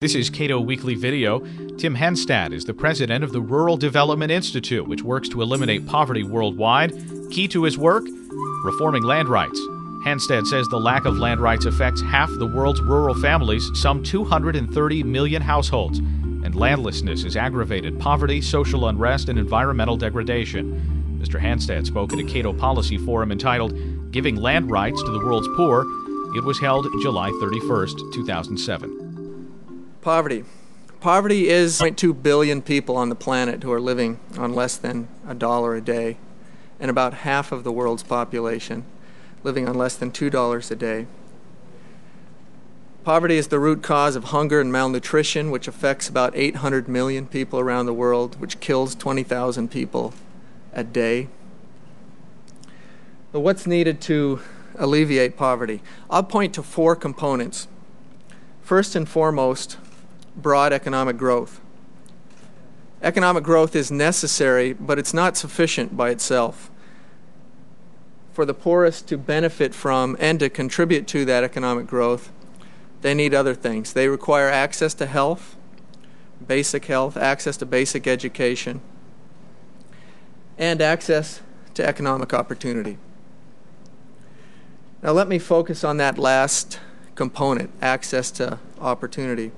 This is Cato Weekly Video. Tim Hanstad is the president of the Rural Development Institute, which works to eliminate poverty worldwide. Key to his work? Reforming land rights. Hanstad says the lack of land rights affects half the world's rural families, some 230 million households, and landlessness has aggravated poverty, social unrest, and environmental degradation. Mr. Hanstad spoke at a Cato Policy Forum entitled Giving Land Rights to the World's Poor. It was held July 31st, 2007. Poverty. Poverty is 0.2 billion people on the planet who are living on less than $1 a day, and about half of the world's population living on less than $2 a day. Poverty is the root cause of hunger and malnutrition, which affects about 800 million people around the world, which kills 20,000 people a day. But what's needed to alleviate poverty? I'll point to four components. First and foremost, broad economic growth. Economic growth is necessary, but it's not sufficient by itself. For the poorest to benefit from and to contribute to that economic growth, they need other things. They require access to health, access to basic education, and access to economic opportunity. Now let me focus on that last component, access to opportunity.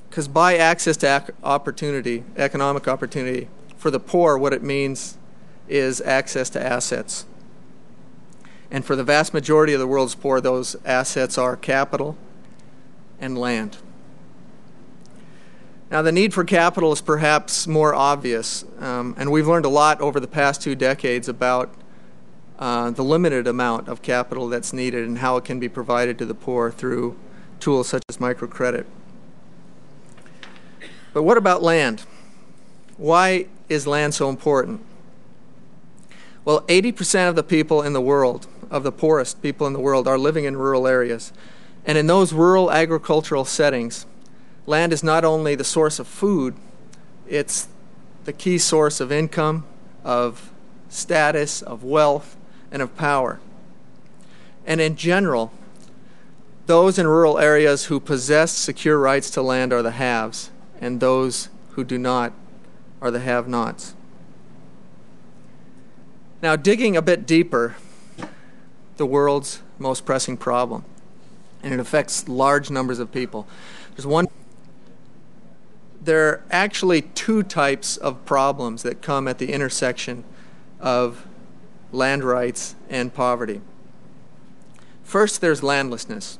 Because by access to opportunity, economic opportunity, for the poor, what it means is access to assets. And for the vast majority of the world's poor, those assets are capital and land. Now, the need for capital is perhaps more obvious, and we've learned a lot over the past 2 decades about the limited amount of capital that's needed and how it can be provided to the poor through tools such as microcredit. But what about land? Why is land so important? Well, 80% of the people in the world, of the poorest people in the world, are living in rural areas. And in those rural agricultural settings, land is not only the source of food, it's the key source of income, of status, of wealth, and of power. And in general, those in rural areas who possess secure rights to land are the haves, and those who do not are the have-nots. Now, digging a bit deeper, the world's most pressing problem, and it affects large numbers of people. There are actually 2 types of problems that come at the intersection of land rights and poverty. First, there's landlessness.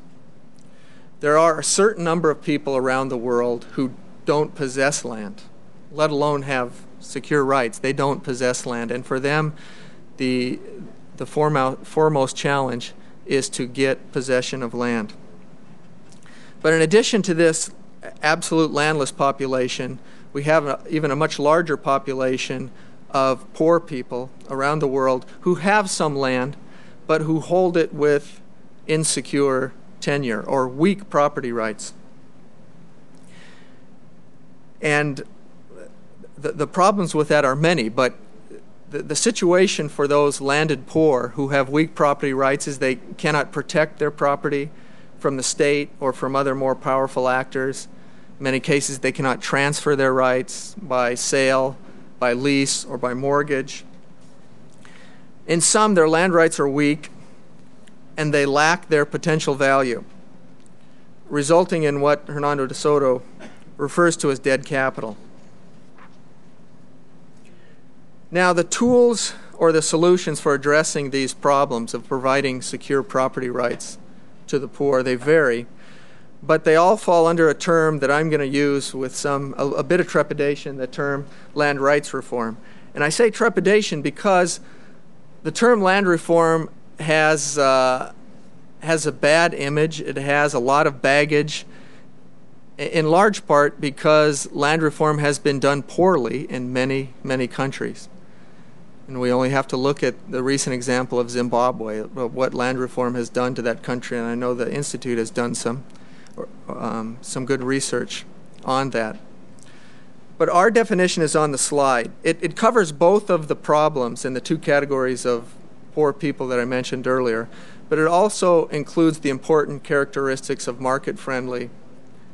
There are a certain number of people around the world who don't possess land, let alone have secure rights. They don't possess land, and for them, the foremost challenge is to get possession of land. But in addition to this absolute landless population, we have even a much larger population of poor people around the world who have some land, but who hold it with insecure tenure or weak property rights. And the problems with that are many, but the situation for those landed poor who have weak property rights is they cannot protect their property from the state or from other more powerful actors. In many cases, they cannot transfer their rights by sale, by lease, or by mortgage. In some, their land rights are weak and they lack their potential value, resulting in what Hernando de Soto refers to as dead capital. Now, the tools or the solutions for addressing these problems of providing secure property rights to the poor, they vary, but they all fall under a term that I'm going to use with a bit of trepidation, the term land rights reform. And I say trepidation because the term land reform has a bad image. It has a lot of baggage, in large part because land reform has been done poorly in many, many countries. And we only have to look at the recent example of Zimbabwe, of what land reform has done to that country, and I know the Institute has done some good research on that. But our definition is on the slide. It covers both of the problems in the 2 categories of poor people that I mentioned earlier, but it also includes the important characteristics of market-friendly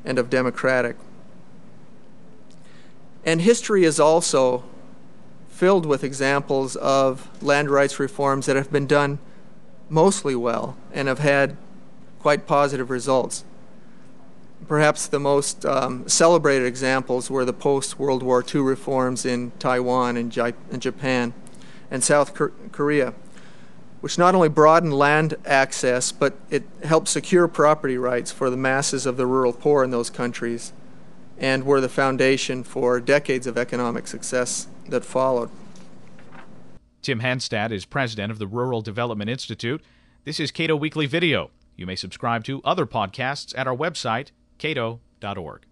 and of democratic. And history is also filled with examples of land rights reforms that have been done mostly well and have had quite positive results. Perhaps the most celebrated examples were the post-World War II reforms in Taiwan and Japan and South Korea, which not only broadened land access, but it helped secure property rights for the masses of the rural poor in those countries and were the foundation for decades of economic success that followed. Tim Hanstad is president of the Rural Development Institute. This is Cato Weekly Video. You may subscribe to other podcasts at our website, cato.org.